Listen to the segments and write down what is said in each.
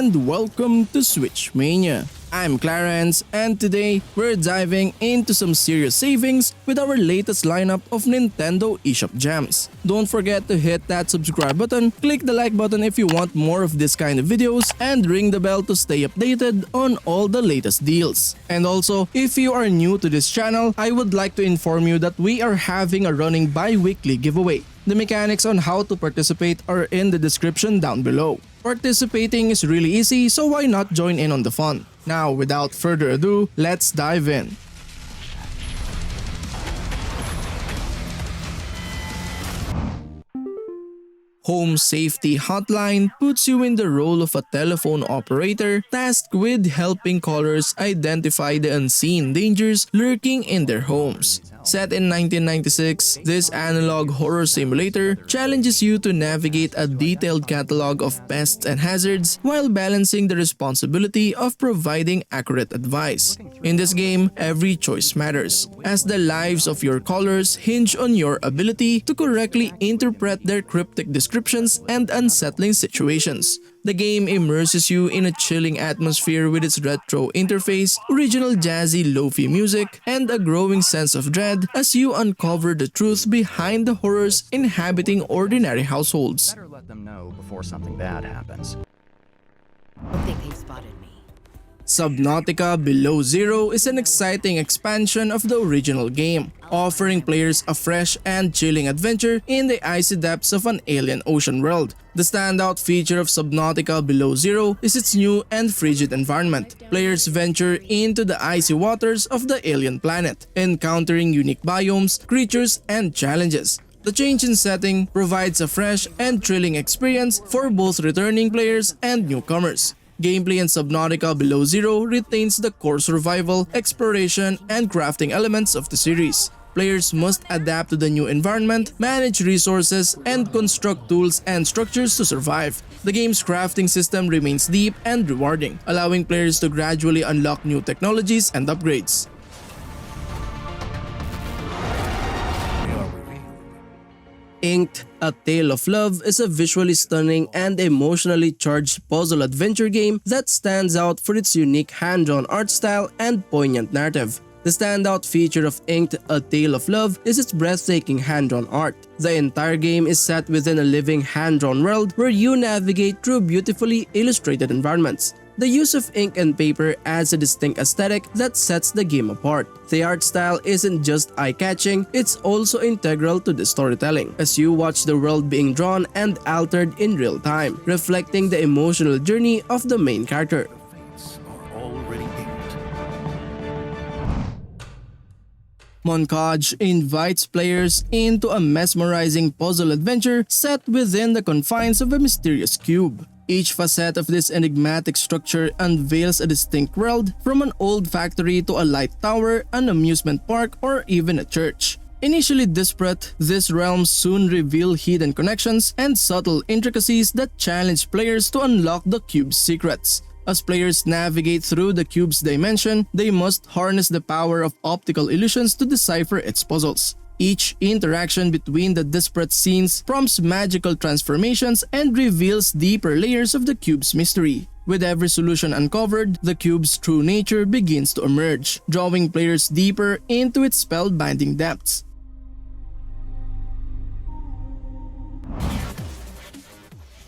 and welcome to Switch Mania. I'm Clarence, and today we're diving into some serious savings with our latest lineup of Nintendo eShop gems. Don't forget to hit that subscribe button, click the like button if you want more of this kind of videos, and ring the bell to stay updated on all the latest deals. And also, if you are new to this channel, I would like to inform you that we are having a running bi-weekly giveaway. The mechanics on how to participate are in the description down below. Participating is really easy, so why not join in on the fun? Now, without further ado, let's dive in. Home Safety Hotline puts you in the role of a telephone operator tasked with helping callers identify the unseen dangers lurking in their homes. Set in 1996, this analog horror simulator challenges you to navigate a detailed catalog of pests and hazards while balancing the responsibility of providing accurate advice. In this game, every choice matters, as the lives of your callers hinge on your ability to correctly interpret their cryptic descriptions and unsettling situations. The game immerses you in a chilling atmosphere with its retro interface, original jazzy lo-fi music, and a growing sense of dread as you uncover the truth behind the horrors inhabiting ordinary households. Better let them know before something bad happens. I think they spotted me. Subnautica Below Zero is an exciting expansion of the original game, offering players a fresh and chilling adventure in the icy depths of an alien ocean world. The standout feature of Subnautica Below Zero is its new and frigid environment. Players venture into the icy waters of the alien planet, encountering unique biomes, creatures, and challenges. The change in setting provides a fresh and thrilling experience for both returning players and newcomers. Gameplay in Subnautica Below Zero retains the core survival, exploration, and crafting elements of the series. Players must adapt to the new environment, manage resources, and construct tools and structures to survive. The game's crafting system remains deep and rewarding, allowing players to gradually unlock new technologies and upgrades. Inked: A Tale of Love is a visually stunning and emotionally charged puzzle adventure game that stands out for its unique hand-drawn art style and poignant narrative. The standout feature of Inked: A Tale of Love is its breathtaking hand-drawn art. The entire game is set within a living hand-drawn world where you navigate through beautifully illustrated environments. The use of ink and paper adds a distinct aesthetic that sets the game apart. The art style isn't just eye-catching, it's also integral to the storytelling, as you watch the world being drawn and altered in real time, reflecting the emotional journey of the main character. Moncage invites players into a mesmerizing puzzle adventure set within the confines of a mysterious cube. Each facet of this enigmatic structure unveils a distinct world, from an old factory to a light tower, an amusement park, or even a church. Initially disparate, these realms soon reveal hidden connections and subtle intricacies that challenge players to unlock the cube's secrets. As players navigate through the cube's dimension, they must harness the power of optical illusions to decipher its puzzles. Each interaction between the disparate scenes prompts magical transformations and reveals deeper layers of the cube's mystery. With every solution uncovered, the cube's true nature begins to emerge, drawing players deeper into its spellbinding depths.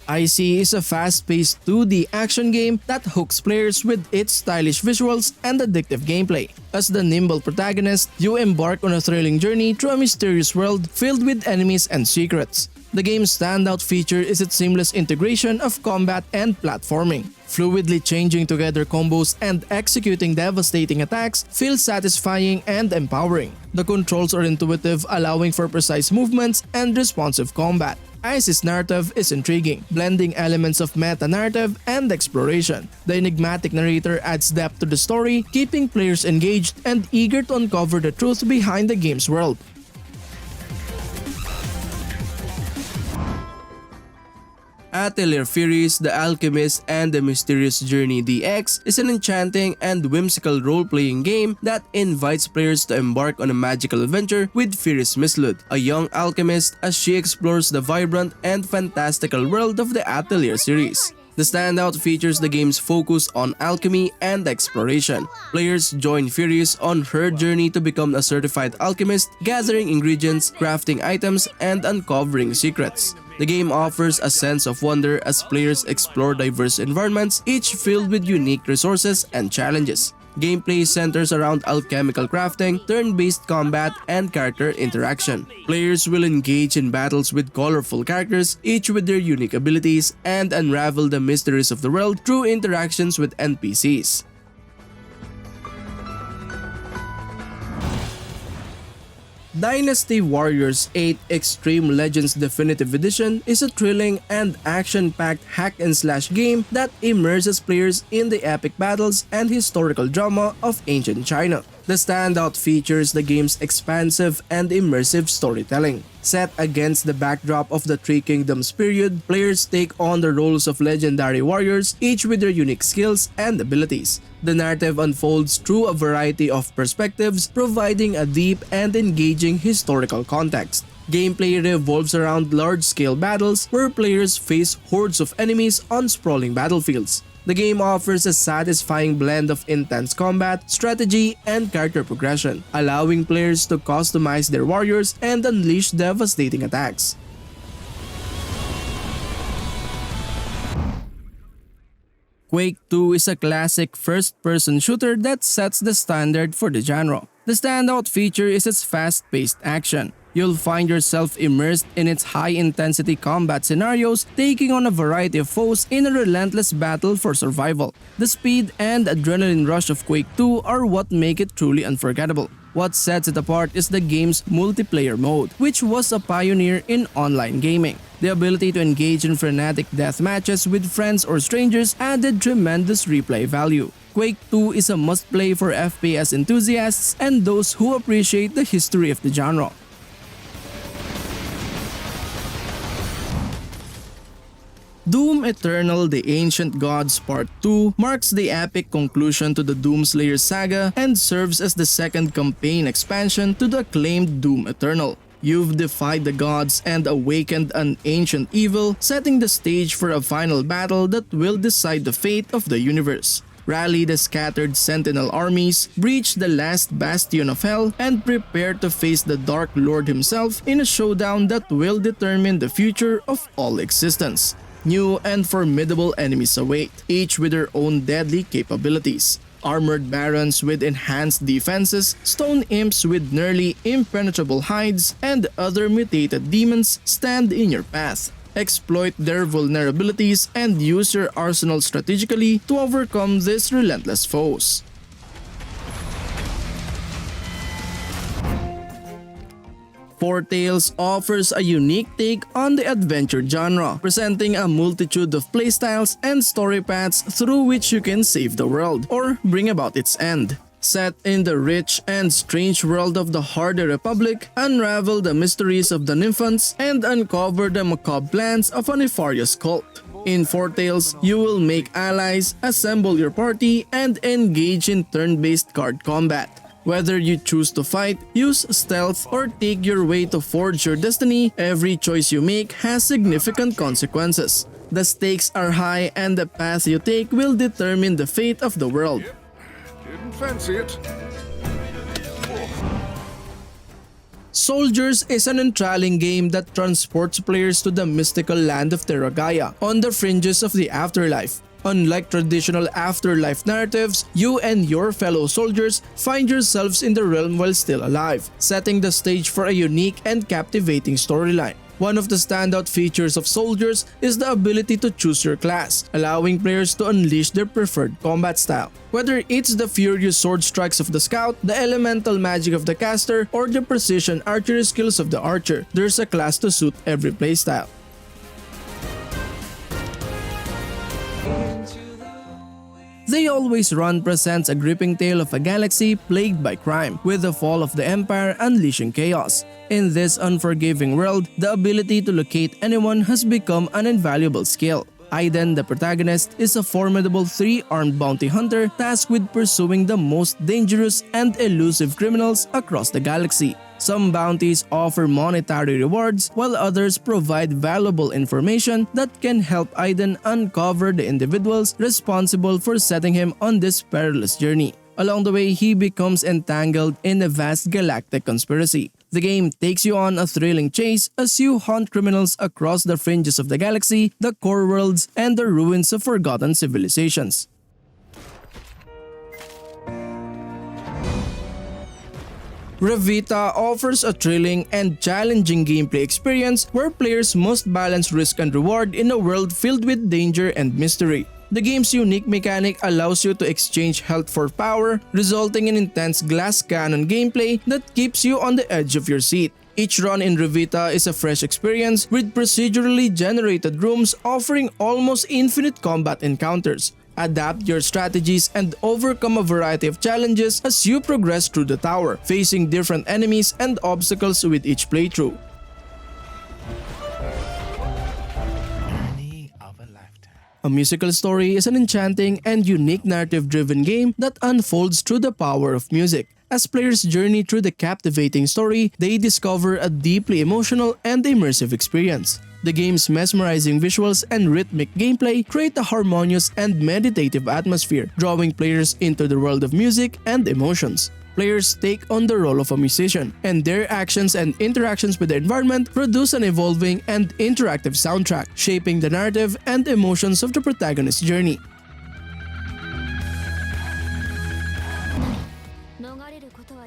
ICEY is a fast-paced 2D action game that hooks players with its stylish visuals and addictive gameplay. As the nimble protagonist, you embark on a thrilling journey through a mysterious world filled with enemies and secrets. The game's standout feature is its seamless integration of combat and platforming. Fluidly changing together combos and executing devastating attacks feels satisfying and empowering. The controls are intuitive, allowing for precise movements and responsive combat. ICEY's narrative is intriguing, blending elements of meta-narrative and exploration. The enigmatic narrator adds depth to the story, keeping players engaged and eager to uncover the truth behind the game's world. Atelier Firis, The Alchemist, and The Mysterious Journey DX is an enchanting and whimsical role-playing game that invites players to embark on a magical adventure with Firis Mislud, a young alchemist, as she explores the vibrant and fantastical world of the Atelier series. The standout features the game's focus on alchemy and exploration. Players join Firis on her journey to become a certified alchemist, gathering ingredients, crafting items, and uncovering secrets. The game offers a sense of wonder as players explore diverse environments, each filled with unique resources and challenges. Gameplay centers around alchemical crafting, turn-based combat, and character interaction. Players will engage in battles with colorful characters, each with their unique abilities, and unravel the mysteries of the world through interactions with NPCs. Dynasty Warriors 8 Xtreme Legends Definitive Edition is a thrilling and action-packed hack-and-slash game that immerses players in the epic battles and historical drama of ancient China. The standout features the game's expansive and immersive storytelling. Set against the backdrop of the Three Kingdoms period, players take on the roles of legendary warriors, each with their unique skills and abilities. The narrative unfolds through a variety of perspectives, providing a deep and engaging historical context. Gameplay revolves around large-scale battles where players face hordes of enemies on sprawling battlefields. The game offers a satisfying blend of intense combat, strategy, and character progression, allowing players to customize their warriors and unleash devastating attacks. Quake II is a classic first-person shooter that sets the standard for the genre. The standout feature is its fast-paced action. You'll find yourself immersed in its high-intensity combat scenarios, taking on a variety of foes in a relentless battle for survival. The speed and adrenaline rush of Quake II are what make it truly unforgettable. What sets it apart is the game's multiplayer mode, which was a pioneer in online gaming. The ability to engage in frenetic death matches with friends or strangers added tremendous replay value. Quake II is a must-play for FPS enthusiasts and those who appreciate the history of the genre. Doom Eternal: The Ancient Gods Part 2 marks the epic conclusion to the Doomslayer saga and serves as the second campaign expansion to the acclaimed Doom Eternal. You've defied the gods and awakened an ancient evil, setting the stage for a final battle that will decide the fate of the universe. Rally the scattered Sentinel armies, breach the last bastion of hell, and prepare to face the Dark Lord himself in a showdown that will determine the future of all existence. New and formidable enemies await, each with their own deadly capabilities. Armored barons with enhanced defenses, stone imps with nearly impenetrable hides, and other mutated demons stand in your path. Exploit their vulnerabilities and use your arsenal strategically to overcome these relentless foes. Foretales offers a unique take on the adventure genre, presenting a multitude of playstyles and story paths through which you can save the world or bring about its end. Set in the rich and strange world of the Harder Republic, unravel the mysteries of the Nymphants and uncover the macabre plans of a nefarious cult. In Foretales, you will make allies, assemble your party, and engage in turn-based card combat. Whether you choose to fight, use stealth, or take your way to forge your destiny, every choice you make has significant consequences. The stakes are high and the path you take will determine the fate of the world. Didn't fancy it. Souldiers is an enthralling game that transports players to the mystical land of Terra Gaia, on the fringes of the afterlife. Unlike traditional afterlife narratives, you and your fellow soldiers find yourselves in the realm while still alive, setting the stage for a unique and captivating storyline. One of the standout features of Souldiers is the ability to choose your class, allowing players to unleash their preferred combat style. Whether it's the furious sword strikes of the scout, the elemental magic of the caster, or the precision archery skills of the archer, there's a class to suit every playstyle. They Always Run presents a gripping tale of a galaxy plagued by crime, with the fall of the Empire unleashing chaos. In this unforgiving world, the ability to locate anyone has become an invaluable skill. Aiden, the protagonist, is a formidable three-armed bounty hunter tasked with pursuing the most dangerous and elusive criminals across the galaxy. Some bounties offer monetary rewards, while others provide valuable information that can help Aiden uncover the individuals responsible for setting him on this perilous journey. Along the way, he becomes entangled in a vast galactic conspiracy. The game takes you on a thrilling chase as you hunt criminals across the fringes of the galaxy, the core worlds, and the ruins of forgotten civilizations. Revita offers a thrilling and challenging gameplay experience where players must balance risk and reward in a world filled with danger and mystery. The game's unique mechanic allows you to exchange health for power, resulting in intense glass cannon gameplay that keeps you on the edge of your seat. Each run in Revita is a fresh experience with procedurally generated rooms offering almost infinite combat encounters. Adapt your strategies and overcome a variety of challenges as you progress through the tower, facing different enemies and obstacles with each playthrough. A Musical Story is an enchanting and unique narrative-driven game that unfolds through the power of music. As players journey through the captivating story, they discover a deeply emotional and immersive experience. The game's mesmerizing visuals and rhythmic gameplay create a harmonious and meditative atmosphere, drawing players into the world of music and emotions. Players take on the role of a musician, and their actions and interactions with the environment produce an evolving and interactive soundtrack, shaping the narrative and emotions of the protagonist's journey.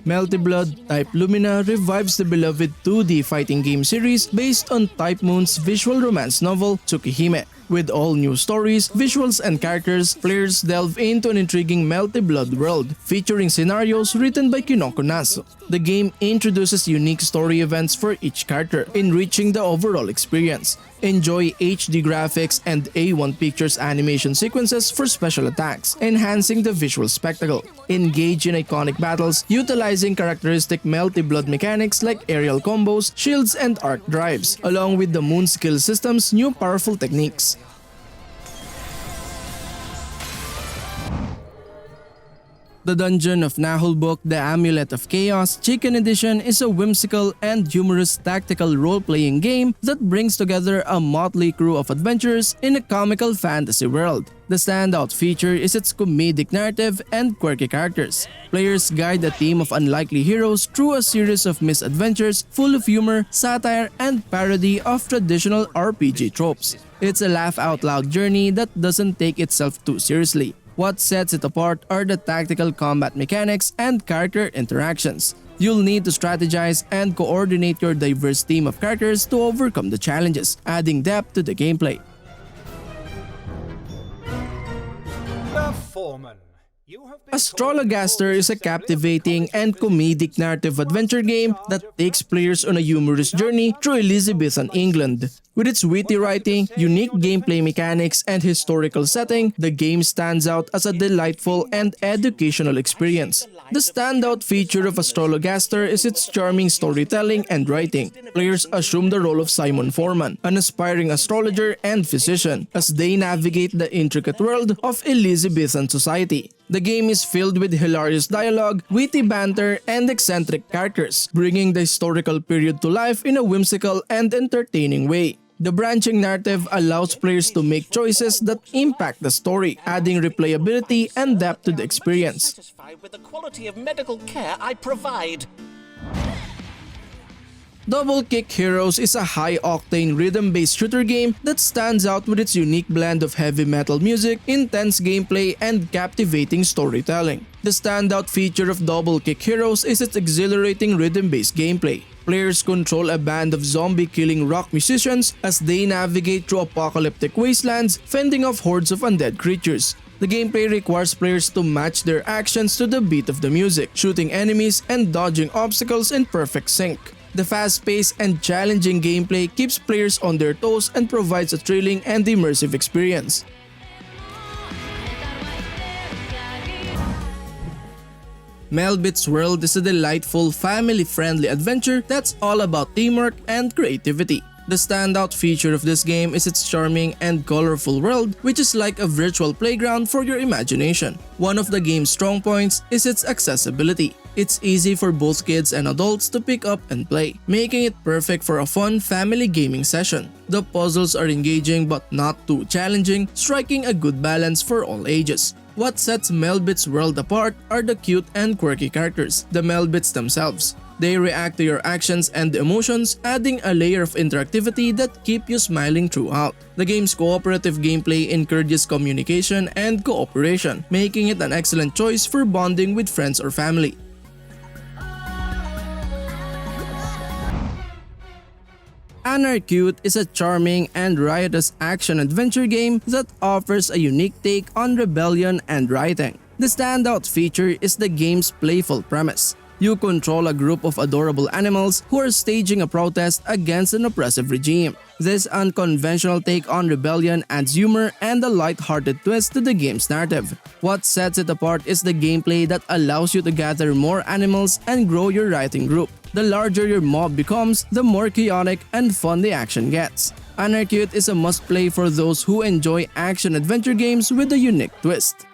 Melty Blood Type Lumina revives the beloved 2D fighting game series based on Type Moon's visual romance novel Tsukihime. With all new stories, visuals, and characters, players delve into an intriguing Melty Blood world featuring scenarios written by Kinoko Nasu. The game introduces unique story events for each character, enriching the overall experience. Enjoy HD graphics and A1 pictures animation sequences for special attacks, enhancing the visual spectacle. Engage in iconic battles utilizing characteristic Melty Blood mechanics like aerial combos, shields, and arc drives, along with the Moon skill system's new powerful techniques. The Dungeon of Naheulbeuk, The Amulet of Chaos Chicken Edition is a whimsical and humorous tactical role-playing game that brings together a motley crew of adventurers in a comical fantasy world. The standout feature is its comedic narrative and quirky characters. Players guide a team of unlikely heroes through a series of misadventures full of humor, satire, and parody of traditional RPG tropes. It's a laugh-out-loud journey that doesn't take itself too seriously. What sets it apart are the tactical combat mechanics and character interactions. You'll need to strategize and coordinate your diverse team of characters to overcome the challenges, adding depth to the gameplay. The Foreman. Astrologaster is a captivating and comedic narrative adventure game that takes players on a humorous journey through Elizabethan England. With its witty writing, unique gameplay mechanics, and historical setting, the game stands out as a delightful and educational experience. The standout feature of Astrologaster is its charming storytelling and writing. Players assume the role of Simon Foreman, an aspiring astrologer and physician, as they navigate the intricate world of Elizabethan society. The game is filled with hilarious dialogue, witty banter, and eccentric characters, bringing the historical period to life in a whimsical and entertaining way. The branching narrative allows players to make choices that impact the story, adding replayability and depth to the experience. Satisfied with the quality of medical care I provide. Double Kick Heroes is a high-octane rhythm-based shooter game that stands out with its unique blend of heavy metal music, intense gameplay, and captivating storytelling. The standout feature of Double Kick Heroes is its exhilarating rhythm-based gameplay. Players control a band of zombie-killing rock musicians as they navigate through apocalyptic wastelands, fending off hordes of undead creatures. The gameplay requires players to match their actions to the beat of the music, shooting enemies and dodging obstacles in perfect sync. The fast-paced and challenging gameplay keeps players on their toes and provides a thrilling and immersive experience. Melbits World is a delightful, family-friendly adventure that's all about teamwork and creativity. The standout feature of this game is its charming and colorful world, which is like a virtual playground for your imagination. One of the game's strong points is its accessibility. It's easy for both kids and adults to pick up and play, making it perfect for a fun family gaming session. The puzzles are engaging but not too challenging, striking a good balance for all ages. What sets Melbits World apart are the cute and quirky characters, the Melbits themselves. They react to your actions and emotions, adding a layer of interactivity that keep you smiling throughout. The game's cooperative gameplay encourages communication and cooperation, making it an excellent choice for bonding with friends or family. Anarcute is a charming and riotous action-adventure game that offers a unique take on rebellion and rioting. The standout feature is the game's playful premise. You control a group of adorable animals who are staging a protest against an oppressive regime. This unconventional take on rebellion adds humor and a light-hearted twist to the game's narrative. What sets it apart is the gameplay that allows you to gather more animals and grow your rioting group. The larger your mob becomes, the more chaotic and fun the action gets. Anarcute is a must-play for those who enjoy action-adventure games with a unique twist.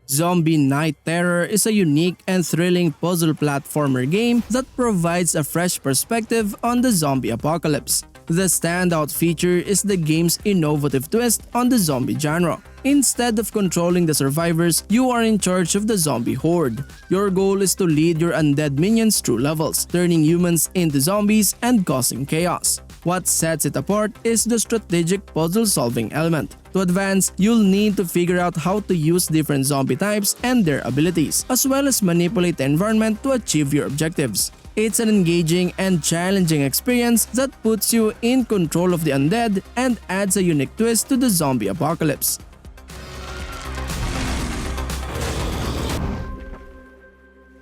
Zombie Night Terror is a unique and thrilling puzzle platformer game that provides a fresh perspective on the zombie apocalypse. The standout feature is the game's innovative twist on the zombie genre. Instead of controlling the survivors, you are in charge of the zombie horde. Your goal is to lead your undead minions through levels, turning humans into zombies and causing chaos. What sets it apart is the strategic puzzle-solving element. To advance, you'll need to figure out how to use different zombie types and their abilities, as well as manipulate the environment to achieve your objectives. It's an engaging and challenging experience that puts you in control of the undead and adds a unique twist to the zombie apocalypse.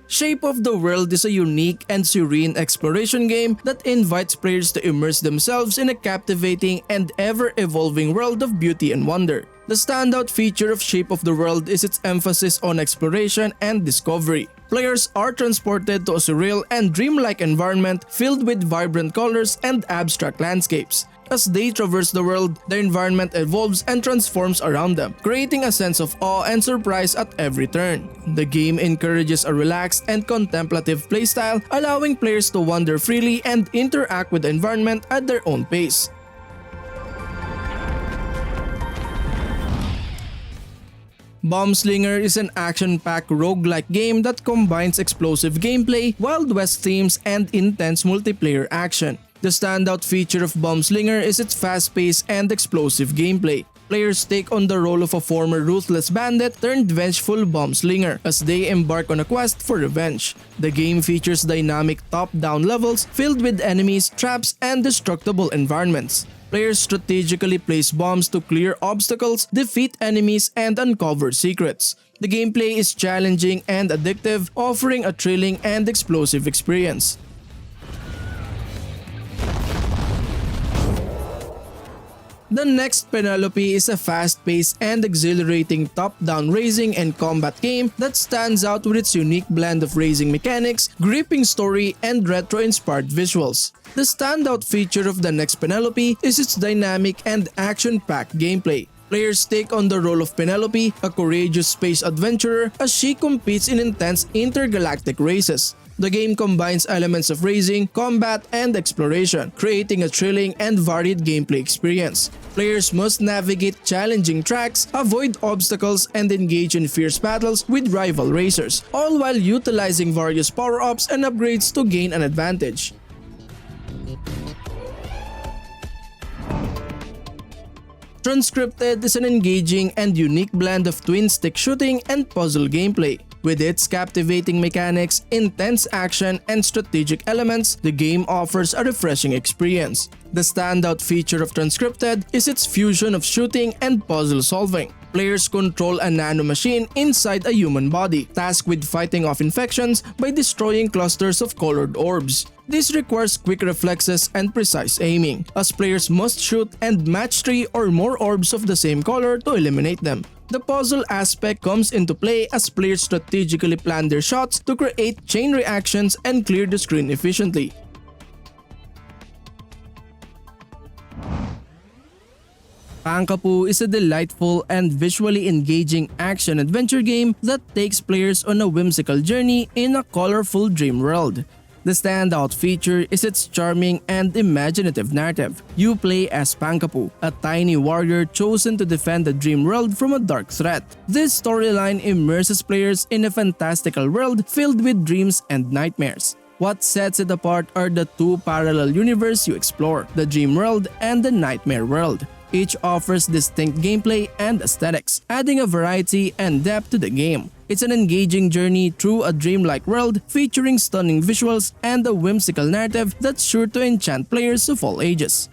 Shape of the World is a unique and serene exploration game that invites players to immerse themselves in a captivating and ever-evolving world of beauty and wonder. The standout feature of Shape of the World is its emphasis on exploration and discovery. Players are transported to a surreal and dreamlike environment filled with vibrant colors and abstract landscapes. As they traverse the world, the environment evolves and transforms around them, creating a sense of awe and surprise at every turn. The game encourages a relaxed and contemplative playstyle, allowing players to wander freely and interact with the environment at their own pace. Bombslinger is an action-packed roguelike game that combines explosive gameplay, Wild West themes, and intense multiplayer action. The standout feature of Bombslinger is its fast-paced and explosive gameplay. Players take on the role of a former ruthless bandit turned vengeful bombslinger as they embark on a quest for revenge. The game features dynamic top-down levels filled with enemies, traps, and destructible environments. Players strategically place bombs to clear obstacles, defeat enemies, and uncover secrets. The gameplay is challenging and addictive, offering a thrilling and explosive experience. The Next Penelope is a fast-paced and exhilarating top-down racing and combat game that stands out with its unique blend of racing mechanics, gripping story, and retro-inspired visuals. The standout feature of the Next Penelope is its dynamic and action-packed gameplay. Players take on the role of Penelope, a courageous space adventurer, as she competes in intense intergalactic races. The game combines elements of racing, combat, and exploration, creating a thrilling and varied gameplay experience. Players must navigate challenging tracks, avoid obstacles, and engage in fierce battles with rival racers, all while utilizing various power-ups and upgrades to gain an advantage. Transcripted is an engaging and unique blend of twin-stick shooting and puzzle gameplay. With its captivating mechanics, intense action, and strategic elements, the game offers a refreshing experience. The standout feature of Transcripted is its fusion of shooting and puzzle solving. Players control a nanomachine inside a human body, tasked with fighting off infections by destroying clusters of colored orbs. This requires quick reflexes and precise aiming, as players must shoot and match 3 or more orbs of the same color to eliminate them. The puzzle aspect comes into play as players strategically plan their shots to create chain reactions and clear the screen efficiently. Pankapu is a delightful and visually engaging action-adventure game that takes players on a whimsical journey in a colorful dream world. The standout feature is its charming and imaginative narrative. You play as Pankapu, a tiny warrior chosen to defend the dream world from a dark threat. This storyline immerses players in a fantastical world filled with dreams and nightmares. What sets it apart are the two parallel universes you explore, the dream world and the nightmare world. Each offers distinct gameplay and aesthetics, adding a variety and depth to the game. It's an engaging journey through a dreamlike world featuring stunning visuals and a whimsical narrative that's sure to enchant players of all ages.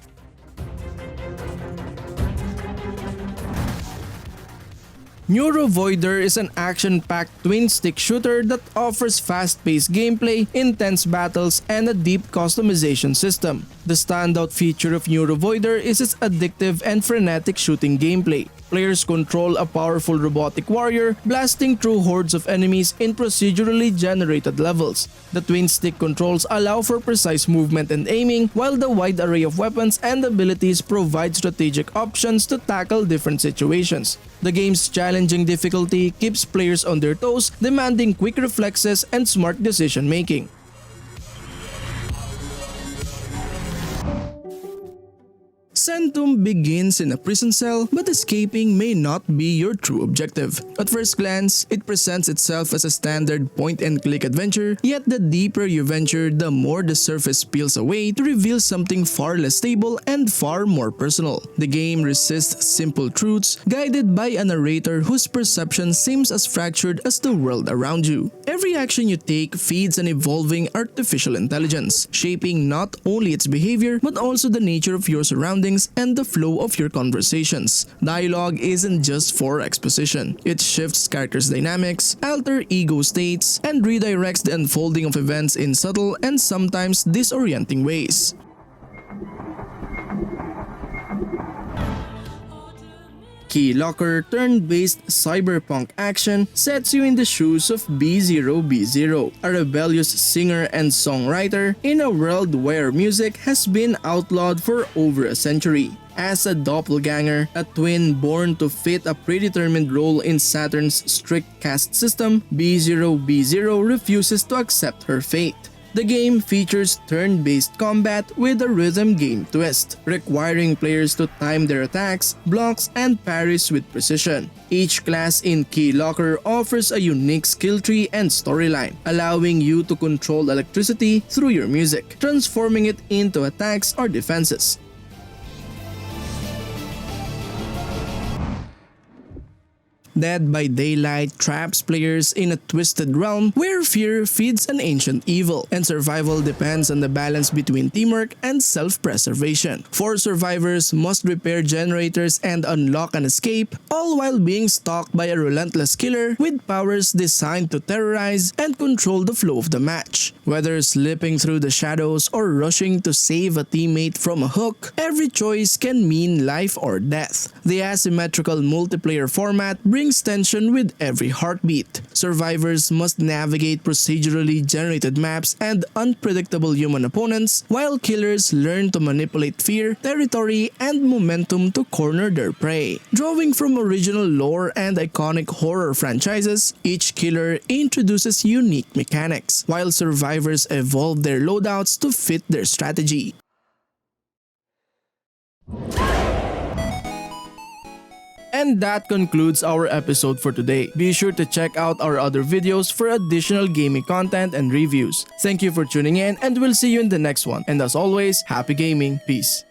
NeuroVoider is an action-packed twin-stick shooter that offers fast-paced gameplay, intense battles, and a deep customization system. The standout feature of NeuroVoider is its addictive and frenetic shooting gameplay. Players control a powerful robotic warrior, blasting through hordes of enemies in procedurally generated levels. The twin-stick controls allow for precise movement and aiming, while the wide array of weapons and abilities provide strategic options to tackle different situations. The game's challenging difficulty keeps players on their toes, demanding quick reflexes and smart decision-making. Centum begins in a prison cell, but escaping may not be your true objective. At first glance, it presents itself as a standard point-and-click adventure, yet the deeper you venture, the more the surface peels away to reveal something far less stable and far more personal. The game resists simple truths, guided by a narrator whose perception seems as fractured as the world around you. Every action you take feeds an evolving artificial intelligence, shaping not only its behavior but also the nature of your surroundings and the flow of your conversations. Dialogue isn't just for exposition. It shifts characters' dynamics, alter ego states, and redirects the unfolding of events in subtle and sometimes disorienting ways. Keylocker turn-based cyberpunk action sets you in the shoes of B0B0, a rebellious singer and songwriter in a world where music has been outlawed for over a century. As a doppelganger, a twin born to fit a predetermined role in Saturn's strict caste system, B0B0 refuses to accept her fate. The game features turn-based combat with a rhythm game twist, requiring players to time their attacks, blocks, and parries with precision. Each class in Keylocker offers a unique skill tree and storyline, allowing you to control electricity through your music, transforming it into attacks or defenses. Dead by Daylight traps players in a twisted realm where fear feeds an ancient evil, and survival depends on the balance between teamwork and self-preservation. 4 survivors must repair generators and unlock an escape, all while being stalked by a relentless killer with powers designed to terrorize and control the flow of the match. Whether slipping through the shadows or rushing to save a teammate from a hook, every choice can mean life or death. The asymmetrical multiplayer format brings tension with every heartbeat. Survivors must navigate procedurally generated maps and unpredictable human opponents, while killers learn to manipulate fear, territory, and momentum to corner their prey. Drawing from original lore and iconic horror franchises, each killer introduces unique mechanics, while survivors evolve their loadouts to fit their strategy. And that concludes our episode for today. Be sure to check out our other videos for additional gaming content and reviews. Thank you for tuning in, and we'll see you in the next one. And as always, happy gaming. Peace.